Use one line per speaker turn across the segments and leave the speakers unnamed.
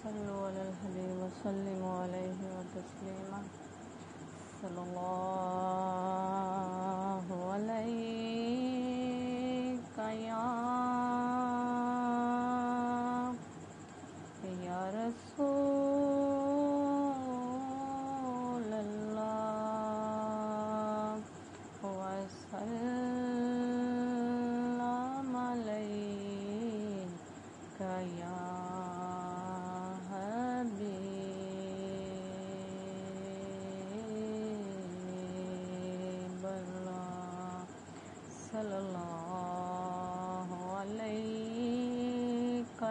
صلوا علی الحبیب وسلموا علیہ وتسلیما صلی اللہ علیک یا رسول اللہ وسلم علیک یا صلی اللہ علیک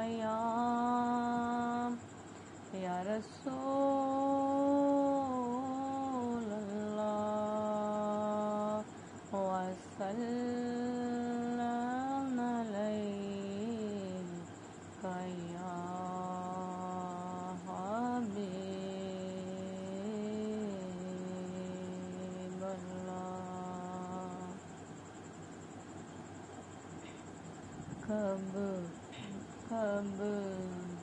یا رسول اللہ وسلم علیک یا حبیب اللہ کب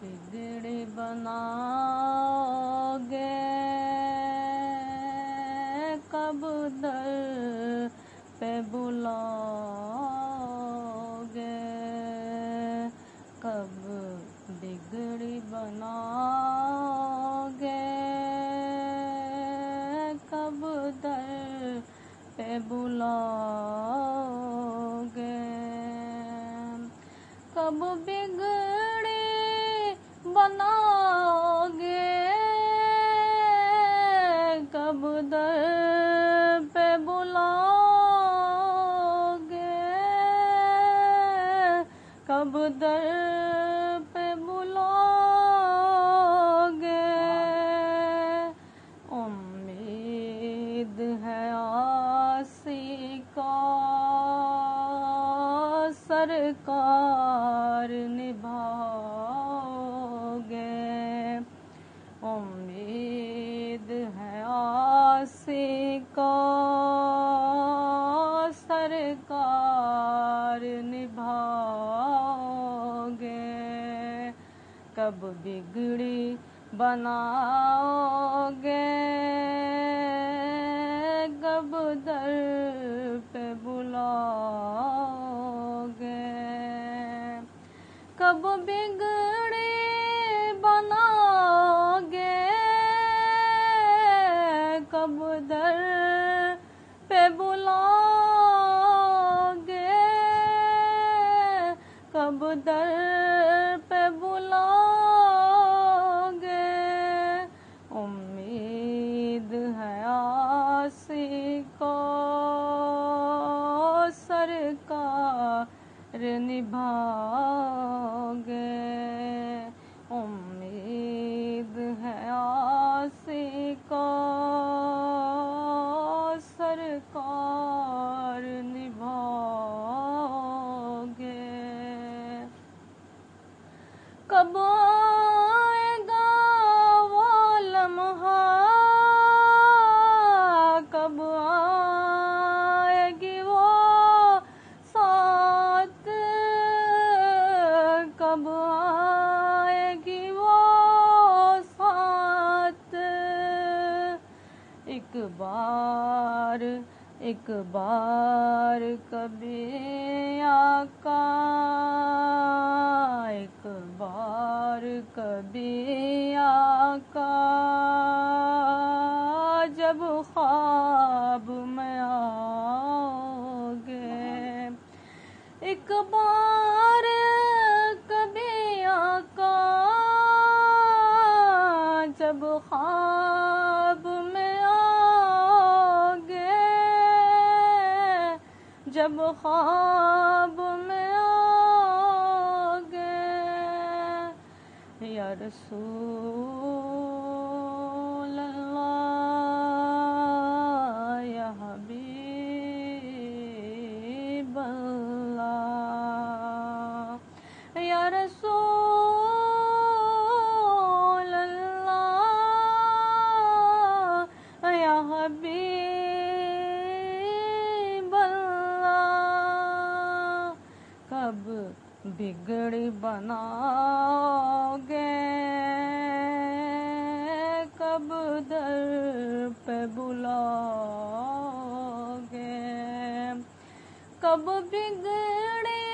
بگڑی بناؤ گے کب در پہ بلاؤ گے کب بگڑی بناؤ گے کب در پہ بلاؤ گے کب بگڑی بناؤ گے کب در پہ بلاؤ گے کب در پہ بلاؤ گے امید ہے آسی کا سرکار نبھاؤ گے امید ہے آسی کا سرکار نبھاؤ گے کب بگڑی بناؤ گے کب در پہ بلاؤ گے کب بگڑی بناؤ گے کب در پہ بلاؤ گے کب در پہ بلاؤ گے امید ہے آسی کو سرکار نبھاؤ گے امید ہے آسی کو سرکار نبھاؤ گے کب آئے گا وہ لمحہ کب آئے گی وہ ساتھ کب آئے گی وہ ساتھ ایک بار کبھی آقا ایک بار کبھی آقا جب خواب میں آؤ گے ایک بار کبھی آقا جب خواب میں آؤ گے جب خواب میں آؤ گے یا رسول اللہ یا حبیب اللہ یا رسول اللہ یا حبیب اللہ کب بگڑی بناؤ گے در پہ بلاؤگے؟ کب بگڑی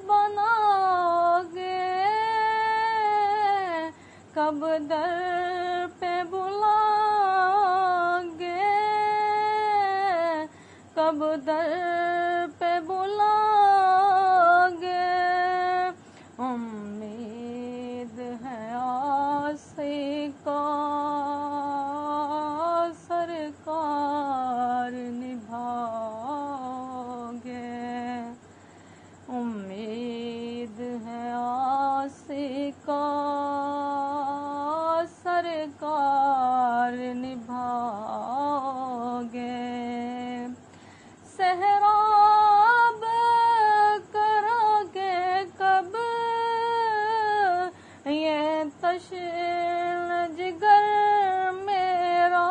بناؤگے؟ کب در پہ بلاؤگے؟ کب در پہ بلاؤگے؟ امید ہے آسی کا سرکار نبھاؤگے؟ امید ہے آسی کا سرکار نبھاؤگے؟ سحراب کرو گے کب یہ تشن جگر میرا،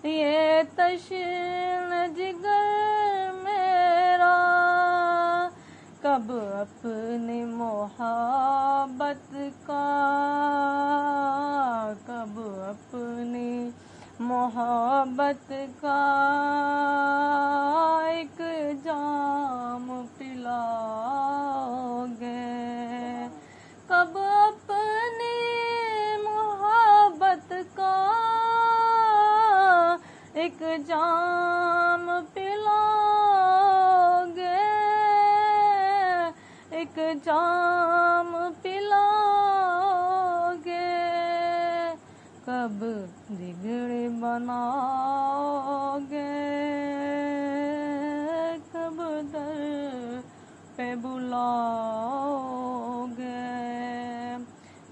یہ تشن جگر میرا؟ کب اپنی محبت کا، کب اپنی محبت کا ایک جام پلاؤگے؟ کب اپنی محبت کا ایک جام پلاؤگے؟ ایک جام پلاؤگے؟ کب بگڑی بناؤگے؟ کب در پہ بلاؤگے؟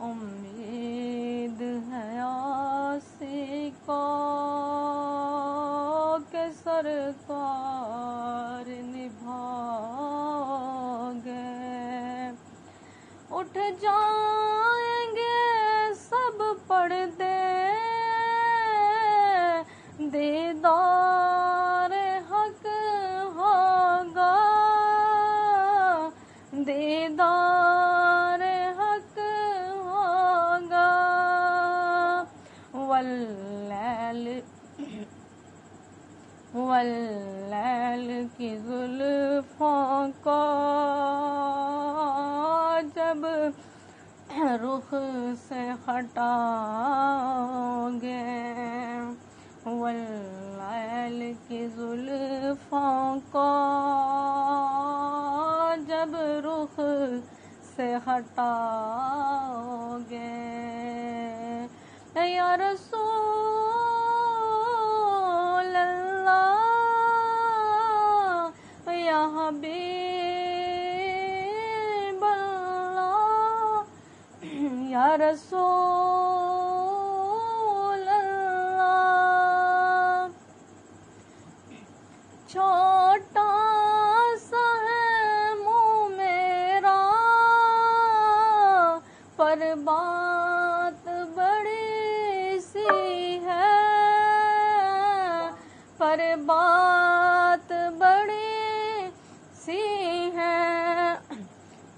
امید ہے آسی کو کہ سرکار نبھاؤگے؟ اٹھ جائیں گے سب پردے، دیدار حق ہوگا، دیدار حق ہوگا۔ واللیل کی زلفوں کو جب رخ سے ہٹاؤگے؟ واللیل کی زلفوں کو جب رخ سے ہٹاؤگے؟ یا رسول اللہ، یا حبیب اللہ، یا رسول اللہ، چھوٹا سا ہے منہ میرا پر بات بڑی سی ہے، پر بات بڑی سی ہے۔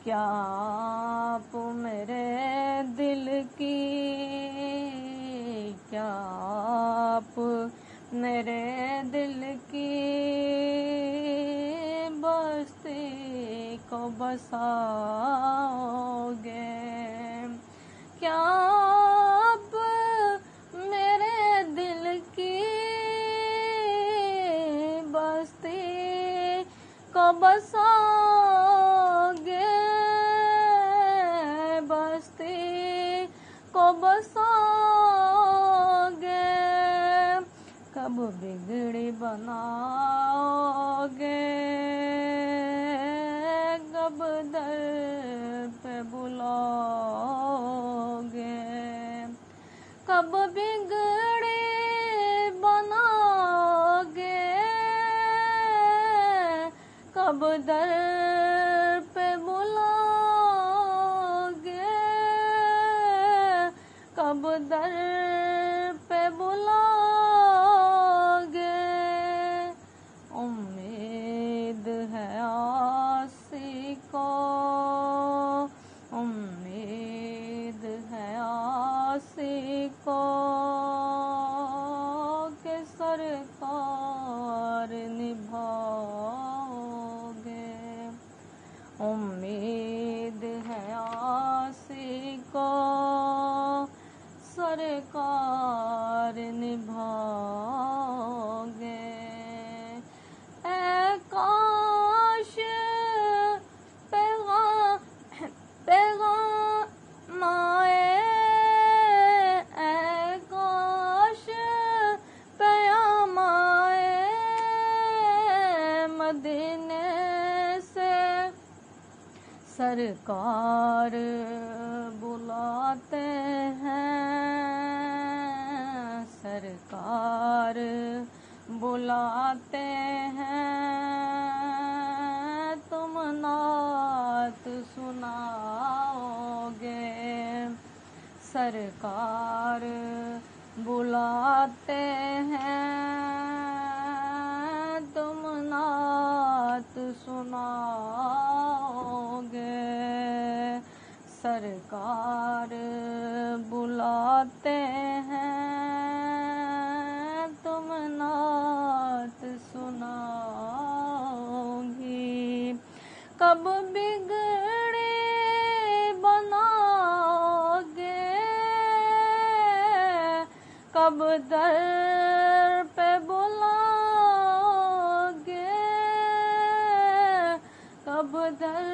کیا آپ میرے دل کی، کیا آپ میرے دل کی بستی کو بساؤگے؟ کیا آپ میرے دل کی بستی کو بساؤگے؟ بستی کو بساؤگے؟ کب بگڑی بناؤگے؟ کب در پہ بلاؤگے؟ کب بگڑی بناؤگے؟ کب در پہ بلاؤگے؟ کب در پہ بلاؤگے؟ امید ہے آسی کو، امید ہے آسی کو امید ہے آسی کو سرکار نبھاؤ گے، اے کاش پیغام آئے، اے کاش پیغام آئے مدینے سے، سرکار بلاتے ہیں، سرکار بلاتے ہیں، تم نعت سناؤ گے، سرکار بلاتے ہیں، تم نعت سناؤ گے، سرکار بلاتے ہیں، تم نعت سناؤ گی، کب بگڑے بناؤ گے، کب در پہ بلاؤ گے، کب در